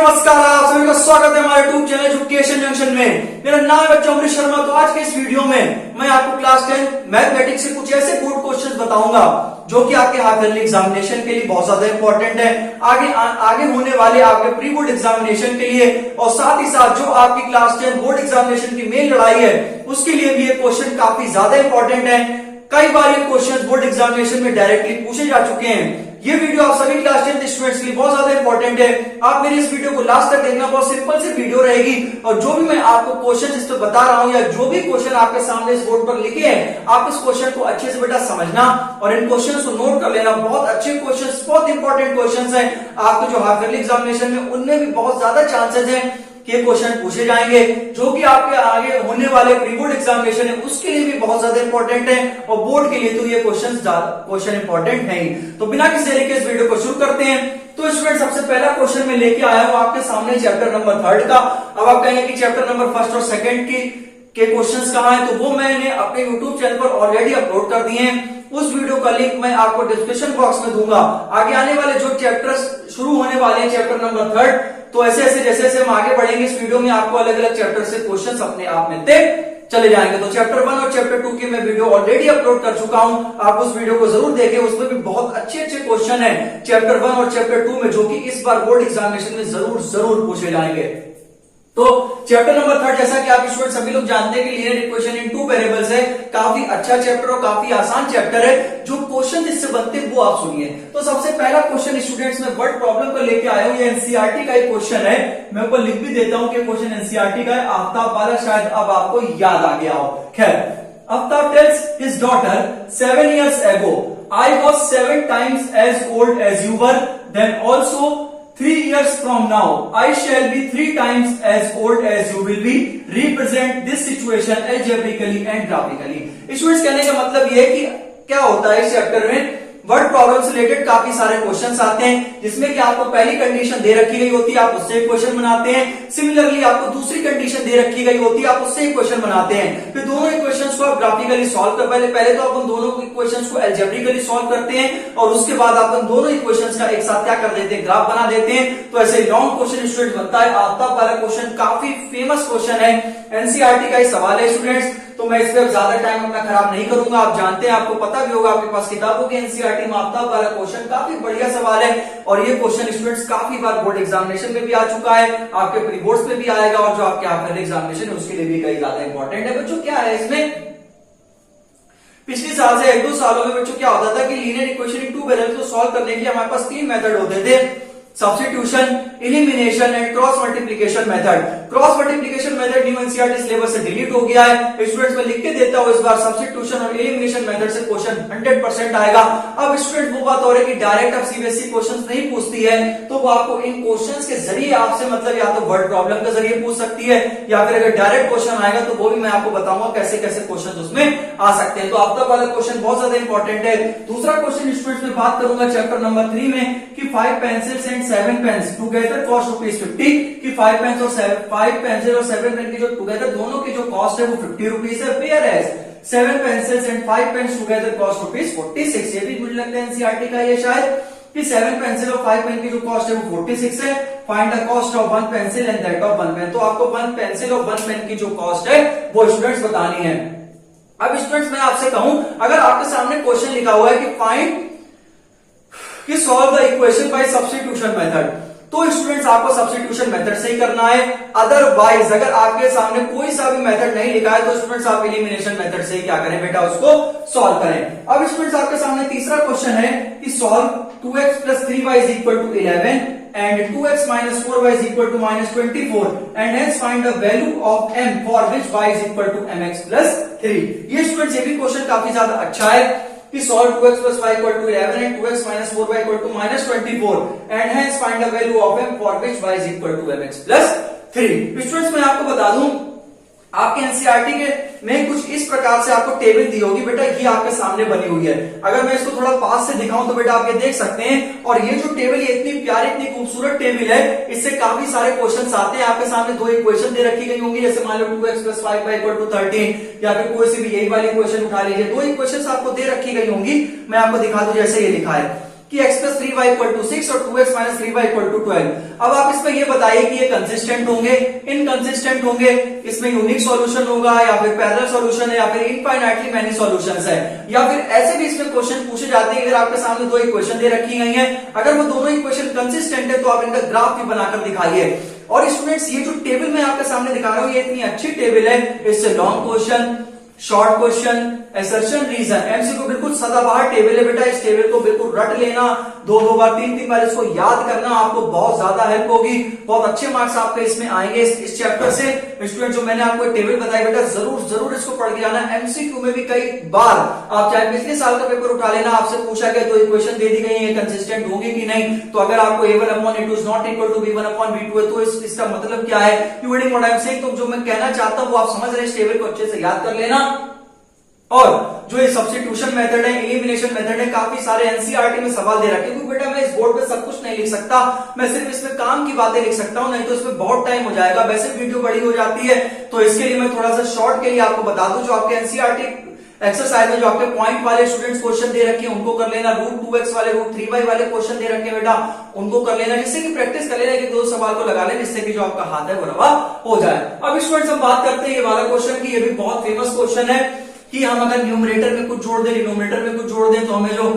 नमस्कार, आप सभी का स्वागत है हमारे यूट्यूब चैनल एजुकेशन जंक्शन में। मेरा नाम है बच्चा अमरीश शर्मा। तो आज के इस वीडियो में मैं आपको क्लास 10 मैथमेटिक्स से कुछ ऐसे बोर्ड क्वेश्चंस बताऊंगा जो कि आपके हाफ ईयरली एग्जामिनेशन के लिए बहुत ज्यादा इंपॉर्टेंट है, आगे होने वाले आपके प्री बोर्ड एग्जामिनेशन के लिए, और साथ ही साथ जो आपकी क्लास 10 बोर्ड एग्जामिनेशन की मेन लड़ाई है उसके लिए भी ये क्वेश्चन काफी ज्यादा इंपॉर्टेंट है। कई बार ये क्वेश्चन बोर्ड एग्जामिनेशन में डायरेक्टली पूछे जा चुके हैं। ये वीडियो आप सभी क्लास 10 स्टूडेंट्स के लिए बहुत ज्यादा इंपॉर्टेंट है। आप मेरी इस वीडियो को लास्ट तक देखना। बहुत सिंपल सी वीडियो रहेगी और जो भी मैं आपको क्वेश्चन इस पे बता रहा हूं या जो भी क्वेश्चन आपके सामने इस बोर्ड पर लिखे हैं, आप इस क्वेश्चन को अच्छे से बेटा समझना और इन क्वेश्चन को नोट कर लेना। बहुत अच्छे क्वेश्चन, बहुत इंपॉर्टेंट क्वेश्चन है। आपके जो हाफ ईयरली एग्जामिनेशन में उनमें भी बहुत ज्यादा चांसेस है कि क्वेश्चन पूछे जाएंगे, जो कि आपके आगे होने वाले प्री बोर्ड एग्जामिनेशन है उसके लिए भी बहुत ज्यादा इंपॉर्टेंट है, और बोर्ड के लिए तो ये क्वेश्चन इंपॉर्टेंट है ही। तो बिना किसी देरी के इस वीडियो को शुरू करते हैं। तो स्टूडेंट, सबसे पहला क्वेश्चन मैं लेके आया हूं आपके सामने चैप्टर नंबर 3 का। अब आप कहेंगे कि चैप्टर नंबर 1 और 2 के क्वेश्चंस कहां हैं, तो वो मैंने अपने यूट्यूब चैनल पर ऑलरेडी अपलोड कर दिए हैं। उस वीडियो का लिंक मैं आपको डिस्क्रिप्शन बॉक्स में दूंगा। आगे आने वाले जो चैप्टर्स शुरू होने वाले हैं चैप्टर नंबर 3, तो ऐसे ऐसे जैसे हम आगे बढ़ेंगे इस वीडियो में आपको अलग अलग चैप्टर से क्वेश्चंस अपने आप मिलते चले जाएंगे। तो चैप्टर 1 और चैप्टर 2 की मैं वीडियो ऑलरेडी अपलोड कर चुका हूं, आप उस वीडियो को जरूर देखें। उसमें भी बहुत अच्छे अच्छे क्वेश्चन है चैप्टर 1 और चैप्टर 2 में, जो कि इस बार बोर्ड एग्जामिनेशन में जरूर पूछे जाएंगे। तो चैप्टर नंबर 3, जैसा कि आप स्टूडेंट सभी लोग जानते हैं कि लीनियर इक्वेशन इन 2 वेरिएबल्स है। काफी अच्छा चैप्टर और काफी आसान चैप्टर है। जो क्वेश्चन इससे बनते हैं वो आप सुनिए। तो सबसे पहला क्वेश्चन स्टूडेंट्स में वर्ड प्रॉब्लम का लेके आया हूं। ये एनसीईआरटी का एक क्वेश्चन है। मैं ऊपर लिख भी देता हूं कि क्वेश्चन एनसीईआरटी का है। आफ्ताब वाला शायद अब आपको याद आ गया हो। खैर, Aftab tales his daughter 7 years ago, I was 7 times as old as you were, then also 3 years from now, I shall be 3 times as old as you will be. Represent this situation algebraically and graphically. Students, कहने का मतलब ये है कि क्या होता है इस चैप्टर में वर्ड प्रॉब्लम से रिलेटेड काफी सारे क्वेश्चंस आते हैं, जिसमें कि आपको पहली कंडीशन दे रखी गई होती है, आप उससे क्वेश्चन बनाते हैं। सिमिलरली आपको दूसरी कंडीशन दे रखी गई होती है, आप उससे क्वेश्चन बनाते हैं। फिर दोनों इक्वेशंस को आप ग्राफिकली सॉल्व कर पहले तो आप उन दोनों इक्वेशंस को अलजेब्रिकली सॉल्व करते हैं, और उसके बाद आप उन दोनों इक्वेशंस का एक साथ क्या कर देते हैं, ग्राफ बना देते हैं। तो ऐसे लॉन्ग क्वेश्चन स्टूडेंट बनता है। आफ्ताब वाला क्वेश्चन काफी फेमस क्वेश्चन है, एनसीईआरटी का ही सवाल है स्टूडेंट्स। तो मैं इस पर ज्यादा टाइम अपना खराब नहीं करूंगा। आप जानते हैं, आपको पता भी होगा, आपके पास किताबों की एनसीईआरटी में आफ्ताब वाला क्वेश्चन काफी बढ़िया सवाल है, और ये क्वेश्चन स्टूडेंट्स काफी बार बोर्ड एग्जामिनेशन में भी आ चुका है, आपके प्री बोर्ड्स में भी आएगा, और जो आपके हाफ एग्जामिनेशन है उसके लिए भी कई ज्यादा इंपॉर्टेंट है। बच्चों, क्या है इसमें, पिछले साल से 1-2 सालों में बच्चों क्या होता था कि लीनियर इक्वेशन इन 2 वेरिएबल्स को सॉल्व करने के लिए हमारे पास 3 मेथड होते थे: substitution, elimination and cross multiplication method. Cross multiplication method new NCERT syllabus से डिलीट हो गया है। स्टूडेंट्स में लिख के देता हूं, इस बार सब्स्टिट्यूशन और एलिमिनेशन मेथड से क्वेश्चन 100% आएगा। अब स्टूडेंट वो बात हो रही है कि डायरेक्ट अब सीबीएसई क्वेश्चंस नहीं पूछती है, तो वो आपको इन क्वेश्चंस के जरिए आपसे मतलब या तो वर्ड प्रॉब्लम के जरिए पूछ सकती है, या फिर अगर डायरेक्ट क्वेश्चन आएगा तो वो भी मैं आपको बताऊंगा कैसे कैसे क्वेश्चन उसमें आ सकते हैं। तो आफ्ताब वाला क्वेश्चन बहुत ज्यादा इंपॉर्टेंट है। दूसरा क्वेश्चन स्टूडेंट्स में बात करूंगा चैप्टर नंबर 3 में कि 5 pencils and 7 pens together cost ₹50, कि 5 पेंस और 7 पेन की जो टुगेदर दोनों की जो कॉस्ट है वो ₹50 है। Whereas 7 pencils and 5 pens together cost ₹46। ये भी मुझे लगता है एनसीईआरटी का ये शायद, कि 7 पेंसिल और 5 पेन की जो कॉस्ट है वो 46 है। Find the cost of 1 pencil and that of 1 pen. तो आपको 1 पेंसिल और 1 पेन की जो कॉस्ट है वो स्टूडेंट्स बतानी है। अब स्टूडेंट्स मैं आपसे कहूं, अगर आपके सामने क्वेश्चन लिखा हुआ है कि फाइंड कि solve the equation by substitution method, तो स्टूडेंट्स आपको सब्स्टिट्यूशन मेथड से ही करना है। अदरवाइज अगर आपके सामने कोई सा भी मेथड नहीं लिखा है तो स्टूडेंट्स आप एलिमिनेशन मेथड से ही क्या करें बेटा, उसको सॉल्व करें। अब स्टूडेंट्स आपके सामने तीसरा क्वेश्चन है कि solve 2x + 3y = 11 and 2x - 4y = -24 and hence find the value of m for which y = mx + 3। ये स्टूडेंट्स ये भी क्वेश्चन काफी ज्यादा अच्छा है कि solve 2x + 5 = 11 and 2x - 4y = -24 and hence find the value of m for which y = mx + 3। Students मैं आपको बता दूं, आपके एनसीईआरटी के में कुछ इस प्रकार से आपको टेबल दी होगी बेटा, ये आपके सामने बनी हुई है। अगर मैं इसको थोड़ा पास से दिखाऊं तो बेटा आप ये देख सकते हैं, और ये जो टेबल है इतनी प्यारी इतनी खूबसूरत टेबल है, इससे काफी सारे क्वेश्चंस आते हैं। आपके सामने 2 इक्वेशन दे रखी गई होंगी, जैसे मान लो 2x + 5y = 13, या फिर कोई सी भी यही वाली इक्वेशन उठा लीजिए। 2 इक्वेशन आपको दे रखी गई होंगी, मैं आपको दिखा दूं। जैसे ये लिखा है कि x plus 3y equal to 6 और 2x minus 3y equal to 12। अब आप इसमें ये बताइए कि ये कंसिस्टेंट होंगे, इनकंसिस्टेंट होंगे, इसमें यूनिक सॉल्यूशन होगा या फिर पैरेलल सॉल्यूशन है या फिर इनफाइनाइटली मेनी सॉल्यूशंस है, या फिर ऐसे भी इसमें क्वेश्चन पूछे जाते हैं अगर आपके सामने दो इक्वेशन दे रखी गई है, अगर वो दोनों इक्वेशन कंसिस्टेंट है तो आप इनका ग्राफ भी बनाकर दिखाइए। और स्टूडेंट्स ये जो टेबल मैं आपके सामने दिखा रहा हूं ये इतनी अच्छी टेबल है, इससे long question, short question, assertion, reason, MCQ बिल्कुल सदाबहार टेबल है बेटा। इस टेबल को बिल्कुल रट लेना, दो बार तीन बार इसको याद करना, आपको बहुत ज्यादा हेल्प होगी, बहुत अच्छे मार्क्स आपके इसमें आएंगे इस चैप्टर से। स्टूडेंट जो मैंने आपको टेबल बताई बेटा जरूर इसको पढ़ के आना। एमसीक्यू में भी कई बार आप चाहे पिछले साल का पेपर उठा लेना, आपसे पूछा गया तो इक्वेशन दे दी गई है, कंसिस्टेंट होगी कि नहीं, तो अगर आपको a1/a2 is not equal to b1/b2 है तो इसका मतलब क्या है, you getting what I am saying. तो जो मैं कहना चाहता हूं वो आप समझ रहे हैं, इस टेबल को अच्छे से याद कर लेना। और जो ये सब्स्टिट्यूशन मेथड है, एलिमिनेशन मेथड है, काफी सारे एनसीईआरटी में सवाल दे रखे हैं, क्योंकि बेटा मैं इस बोर्ड पे सब कुछ नहीं लिख सकता, मैं सिर्फ इसमें काम की बातें लिख सकता हूं, नहीं तो इसमें बहुत टाइम हो जाएगा, वैसे वीडियो बड़ी हो जाती है। तो इसके लिए मैं थोड़ा सा शॉर्ट के लिए आपको बता दूं, जो आपके एनसीईआरटी एक्सरसाइज में जो आपके पॉइंट वाले स्टूडेंट्स क्वेश्चन दे रखे हैं उनको कर लेना, √2x वाले √3y वाले क्वेश्चन दे रखे हैं बेटा उनको कर लेना, जिससे कि प्रैक्टिस कर लेना कि दो सवाल को लगा लें, जिससे कि जो आपका हाथ है वो रवा हो जाए। अब स्टूडेंट्स हम बात करते हैं ये वाला क्वेश्चन की, ये भी बहुत फेमस क्वेश्चन है कि हम अगर न्यूमरेटर में कुछ जोड़ दें, डिनोमिनेटर में कुछ जोड़ दें तो हमें जो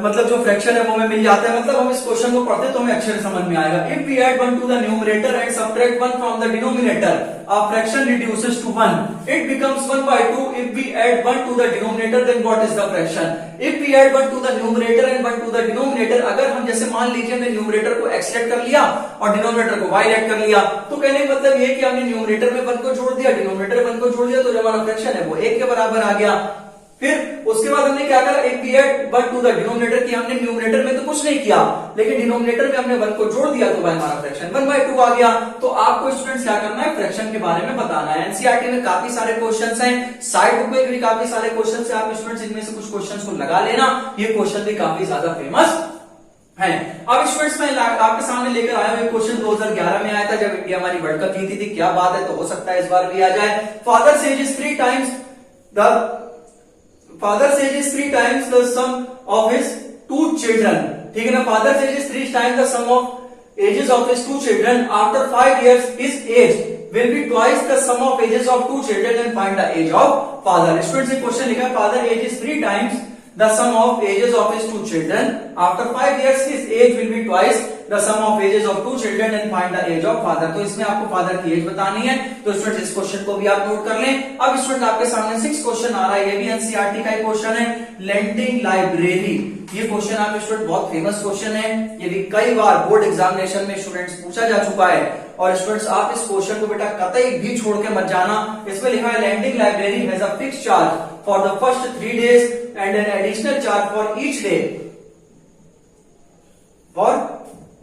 मतलब जो फ्रैक्शन है वो हमें मिल जाता है। मतलब हम इस क्वेश्चन को पढ़ते तो हमें अक्षर समझ में आएगा। If we add 1 to the numerator and subtract 1 from the denominator, a fraction reduces to 1, it becomes 1/2. If we add 1 to the denominator then what is the fraction? If we add 1 to the numerator and 1 to the denominator, अगर हम जैसे मान लीजिए हमने numerator को x late कर लिया और डिनोमिनेटर को y लेट कर लिया, तो कहने का मतलब ये कि हमने न्यूमरेटर में 1 को जोड़ दिया, डिनोमिनेटर में 1 को जोड़ दिया, तो जो हमारा फ्रैक्शन है वो 1 के बराबर आ गया। फिर उसके बाद हमने क्या करा, if we add 1 to the denominator, कि हमने न्यूमरेटर में तो कुछ नहीं किया, लेकिन डिनोमिनेटर में हमने 1 को जोड़ दिया तो हमारा फ्रैक्शन 1/2 आ गया। तो आपको स्टूडेंट्स क्या करना है, फ्रैक्शन के बारे में बताना है। एनसीईआरटी में काफी सारे क्वेश्चंस हैं, साइड बुक में भी काफी सारे क्वेश्चंस हैं, आप स्टूडेंट्स इनमें से कुछ क्वेश्चंस को लगा लेना, ये क्वेश्चन भी काफी ज्यादा फेमस है। अब स्टूडेंट्स मैं आपके सामने लेकर आया हूं क्वेश्चन 2011 में आया था जब इंडिया हमारी वर्ल्ड कप जीती थी, क्या बात है, तो हो सकता है इस बार भी आ जाए। Father says is 3 times the sum of his 2 children, ठीक है ना, father says is 3 times the sum of ages of his 2 children. After 5 years his age will be twice the sum of ages of 2 children and find the age of father. Students ये question लिखा है, father age is 3 times the sum of ages of his 2 children. After 5 years his age will be twice the sum of ages of 2 children and find the age of father. तो इसमें आपको father की as बतानी है, तो student इस question को भी आप नोट कर लें। अब स्टूडेंट आपके सामने 6 क्वेश्चन आ रहा है, ये भी एनसीईआरटी का क्वेश्चन है, लैंडिंग लाइब्रेरी। ये क्वेश्चन आपके स्टूडेंट बहुत फेमस क्वेश्चन है, ये भी कई बार बोर्ड एग्जामिनेशन में स्टूडेंट्स पूछा जा चुका है। और स्टूडेंट्स आप इस क्वेश्चन को बेटा कतई भी छोड़ के मत जाना। इसमें लिखा है lending library has a fixed charge for the first 3 days and an additional charge for each day for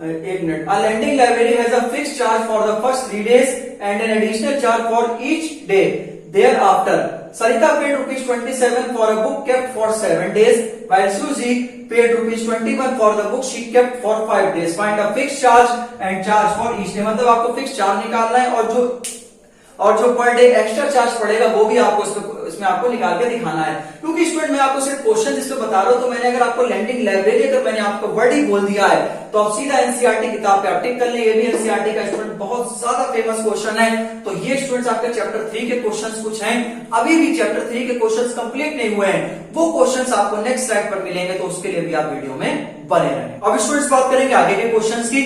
एक minute. A lending library has a fixed charge for the first 3 days and an additional charge for each day thereafter. Sarita paid ₹27 for a book kept for 7 days, while Susie paid ₹21 for the book she kept for 5 days. Find a fixed charge and charge for each day. मतलब आपको fix charge निकालना है और जो per day extra charge पड़ेगा वो भी आपको इसमें आपको निकाल के दिखाना है। क्योंकि स्टूडेंट मैं आपको सिर्फ क्वेश्चन जिसपे बता रहा हूं, तो मैंने अगर आपको लैंडिंग लाइब्रेरी अगर मैंने आपको वर्ड ही बोल दिया है तो आप सीधा एनसीईआरटी किताब पे आप टिक कर ले। ये भी एनसीईआरटी का स्टूडेंट बहुत ज्यादा फेमस क्वेश्चन है। तो ये स्टूडेंट्स आपके चैप्टर 3 के क्वेश्चंस कुछ हैं, अभी भी चैप्टर 3 के क्वेश्चंस कंप्लीट नहीं हुए हैं, वो क्वेश्चंस आपको नेक्स्ट स्लाइड पर मिलेंगे, तो उसके लिए भी आप वीडियो में बने रहें। अब स्टूडेंट्स बात करेंगे आगे के क्वेश्चंस की।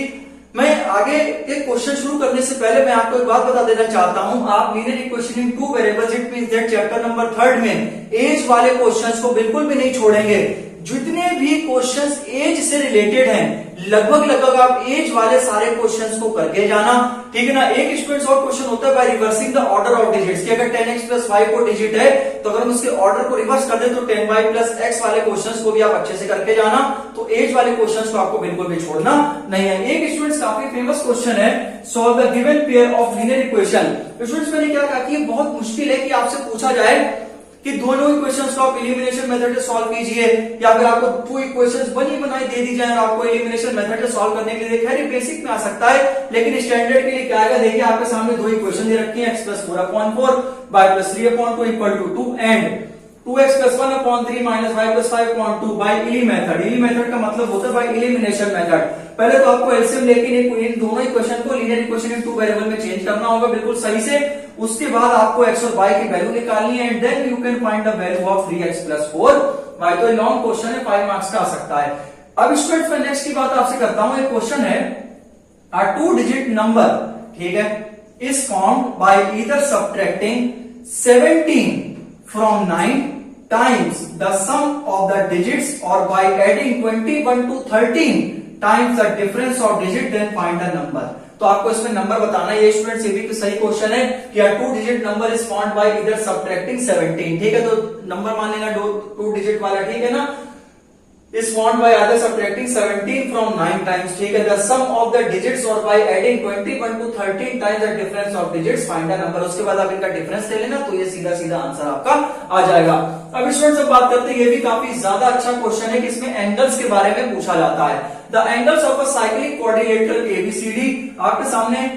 मैं आगे एक क्वेश्चन शुरू करने से पहले मैं आपको एक बात बता देना चाहता हूं, आप linear equation in 2 variables it means that chapter number 3 में एज वाले क्वेश्चंस को बिल्कुल भी नहीं छोड़ेंगे। जितने भी क्वेश्चंस एज से रिलेटेड हैं लगभग आप एज वाले सारे क्वेश्चंस को करके जाना, ठीक है ना। एक स्टूडेंट्स और क्वेश्चन होता है by reversing the order of digits, कि अगर 10x + 5 को डिजिट है तो अगर हम उसके ऑर्डर को रिवर्स कर दें तो 10y + x वाले क्वेश्चंस को भी आप अच्छे से करके जाना। तो एज वाले क्वेश्चंस को आपको बिल्कुल भी छोड़ना नहीं है। एक स्टूडेंट्स काफी फेमस क्वेश्चन है, solve the given pair of linear equation. Students मैंने क्या कहा कि ये बहुत मुश्किल है कि आपसे पूछा जाए कि दोनों इक्वेशंस को आप एलिमिनेशन मेथड से सॉल्व कीजिए, या फिर आपको 2 इक्वेशंस बनी बनाई दे दी जाए और आपको एलिमिनेशन मेथड से सॉल्व करने के लिए, खैर बेसिक में आ सकता है, लेकिन स्टैंडर्ड के लिए क्या आएगा, देखिए आपके सामने 2 इक्वेशन दे रखी है, x + 4/4 y + 3/2 = 2 and 2x plus 1/3 minus y plus 5.2 by इली मेथड। इली मेथड का मतलब होता है बाई एलिमिनेशन मेथड। पहले तो आपको एलसीएम लेके इन दोनों इक्वेशन को लीनियर इक्वेशन इन 2 वेरिएबल में चेंज करना होगा बिल्कुल सही से। उसके बाद आपको x और y की वैल्यू निकालनी है and then you can find the value of 3x plus 4y। तो लॉन्ग क्वेश्चन है, 5 मार्क्स का आ सकता है। अब स्टूडेंट्स मैं नेक्स्ट की बात आपसे करता हूं। एक क्वेश्चन है a 2-digit number, ठीक है, is formed by either subtracting 17 from 9 times the sum of the digits or by adding 21 to 13 times the difference of digit, then find the number। तो आपको इसमें नंबर बताना है। ये स्टूडेंट्स ये भी सही क्वेश्चन है कि a 2-digit number is formed by either subtracting 17, ठीक है, तो नंबर मान लेना 2 digit वाला, ठीक है ना, is formed by either subtracting 17 from 9 times, ठीक है, the sum of the digits or by adding 21 to 13 times the difference of digits, find the number। उसके बाद आप इनका डिफरेंस ले लेना तो ये सीधा सीधा आंसर आपका आ जाएगा। अब स्टूडेंट्स अब बात करते हैं, ये भी काफी ज्यादा अच्छा क्वेश्चन है कि इसमें एंगल्स के बारे में पूछा जाता है। The angles of a cyclic quadrilateral ABCD, आपके सामने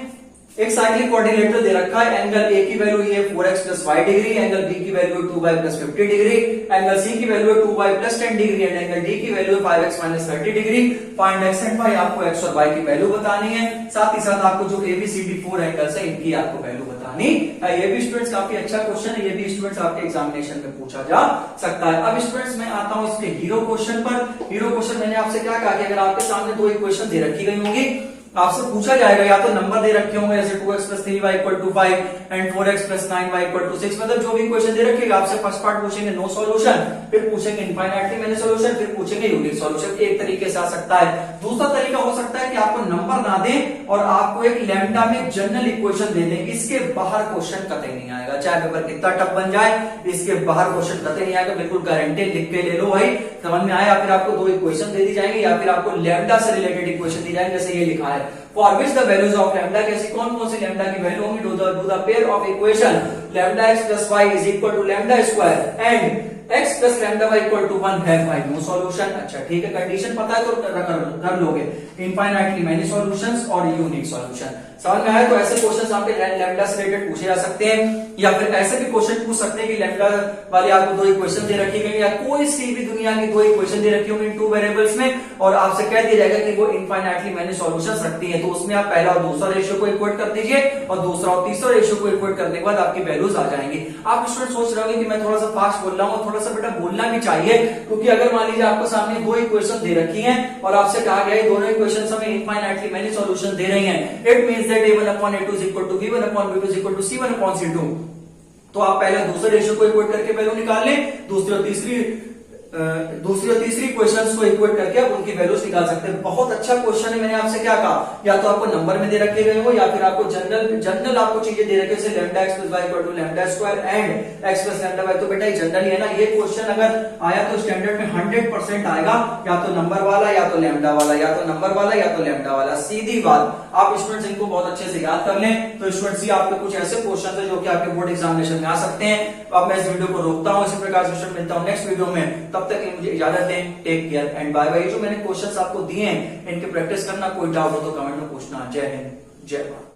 एक साइक्लिक कोऑर्डिनेटर दे रखा है। एंगल ए की वैल्यू ये 4x plus 5 degree, angle B की value 2y plus 50 degree, angle C की value 2y plus 10 degree and angle D की value 5x minus 30 degree. Find x and y, आपको x और y की वैल्यू बतानी है। साथ ही साथ आपको जो एबीसीडी 4 एंगल्स है इनकी आपको वैल्यू बतानी है। ये भी स्टूडेंट्स काफी अच्छा क्वेश्चन है, ये भी स्टूडेंट्स आपके एग्जामिनेशन में पूछा जा सकता है। अब स्टूडेंट्स मैं आता हूं इसके हीरो क्वेश्चन पर। हीरो क्वेश्चन मैंने आपसे क्या कहा कि अगर आपके सामने दो इक्वेशन दे रखी गई होंगी, आपसे पूछा जाएगा या तो नंबर दे रखे होंगे जैसे 2x plus 3y equal to 5 and 4x plus 9y equal to 6, मतलब जो भी इक्वेशन दे रखेगा आपसे फर्स्ट पार्ट पूछेंगे नो सॉल्यूशन, फिर पूछेंगे इनफाइनाइटली मैनी सॉल्यूशन, फिर पूछेंगे यूनिक सॉल्यूशन। एक तरीके से आ सकता है। दूसरा तरीका हो सकता है कि आपको नंबर ना दें और आपको एक लैम्डा में जनरल इक्वेशन दे दें, इसके बाहर क्वेश्चन कतई नहीं आएगा, चाहे पेपर कितना टफ बन जाए, इसके बाहर क्वेश्चन कतई नहीं आएगा, बिल्कुल गारंटी लिख के ले लो भाई, समझ में आया। फिर आपको दो इक्वेशन दे दी जाएंगी या फिर आपको लैम्डा से रिलेटेड इक्वेशन दी जाएंगे, जैसे ये लिखा है for which the values of lambda, कैसी कौन कौन सी लैम्डा की वैल्यू होंगी, do the pair of equation lambda x plus y is equal to lambda square and x plus lambda y equal to 1 है भाई नो सॉल्यूशन। अच्छा ठीक है, कंडीशन पता है तो कर लोगे, इनफाइनाइटली मेनी सॉल्यूशंस और यूनिक सॉल्यूशन। समझ में आया? तो ऐसे क्वेश्चंस आपके लैम्डा से रिलेटेड पूछे जा सकते हैं या फिर ऐसे भी क्वेश्चन पूछ सकते हैं कि लैम्डा वाली आपको दो इक्वेशन दे रखी गई या कोई सी भी दुनिया की दो इक्वेशन दे रखी होंगी इन 2 वेरिएबल्स में और आपसे कह दिया जाएगा कि वो इनफाइनाइटली मेनी सॉल्यूशंस रखती है, तो उसमें आप पहला और दूसरा रेशियो को इक्वेट कर दीजिए और दूसरा और तीसरा रेशियो को इक्वेट करने के बाद आपकी वैल्यूज आ जाएंगी। आप स्टूडेंट सोच रहे होंगे कि मैं थोड़ा सा फास्ट बोल रहा हूँ, थोड़ा सा बेटा बोलना भी चाहिए, क्योंकि अगर मान लीजिए आपको सामने दो इक्वेशन दे रखी हैं और आपसे कहा गया है दोनों इक्वेशन हमें इनफाइनाइटली मेनी सॉल्यूशन दे रही हैं, it means that a1/a2 is equal to b1/b2 is equal to c1/c2। तो आप पहले दूसरे रेशियो को इक्वेट करके वैल्यू निकाल लें, दूसरी और तीसरी क्वेश्चंस को इक्वेट करके आप उनकी वैल्यूज निकाल सकते हैं। बहुत अच्छा क्वेश्चन है। मैंने आपसे क्या कहा, या तो आपको नंबर में दे रखे गए हो या फिर आपको जनरल आपको चीजें दे रखे, जैसे lambda x plus y equal to lambda square and x plus lambda y। तो बेटा ये जनरल ही है ना, ये क्वेश्चन अगर आया तो स्टैंडर्ड में 100% आएगा, या तो नंबर वाला या तो लैम्डा वाला, या तो नंबर वाला या तो लैम्डा वाला, सीधी बात। आप स्टूडेंट्स इनको बहुत अच्छे से याद कर लें। तो स्टूडेंट्स ये आपके कुछ ऐसे क्वेश्चन है जो कि आपके बोर्ड एग्जामिनेशन में आ सकते हैं। अब मैं इस वीडियो को रोकता हूं, इसी प्रकार से मिलता हूं नेक्स्ट वीडियो में, तब तक मुझे इजाजत दें। Take care and bye bye. जो मैंने क्वेश्चंस आपको दिए हैं इनकी प्रैक्टिस करना, कोई डाउट हो तो कमेंट में पूछना। जय हिंद, जय भारत।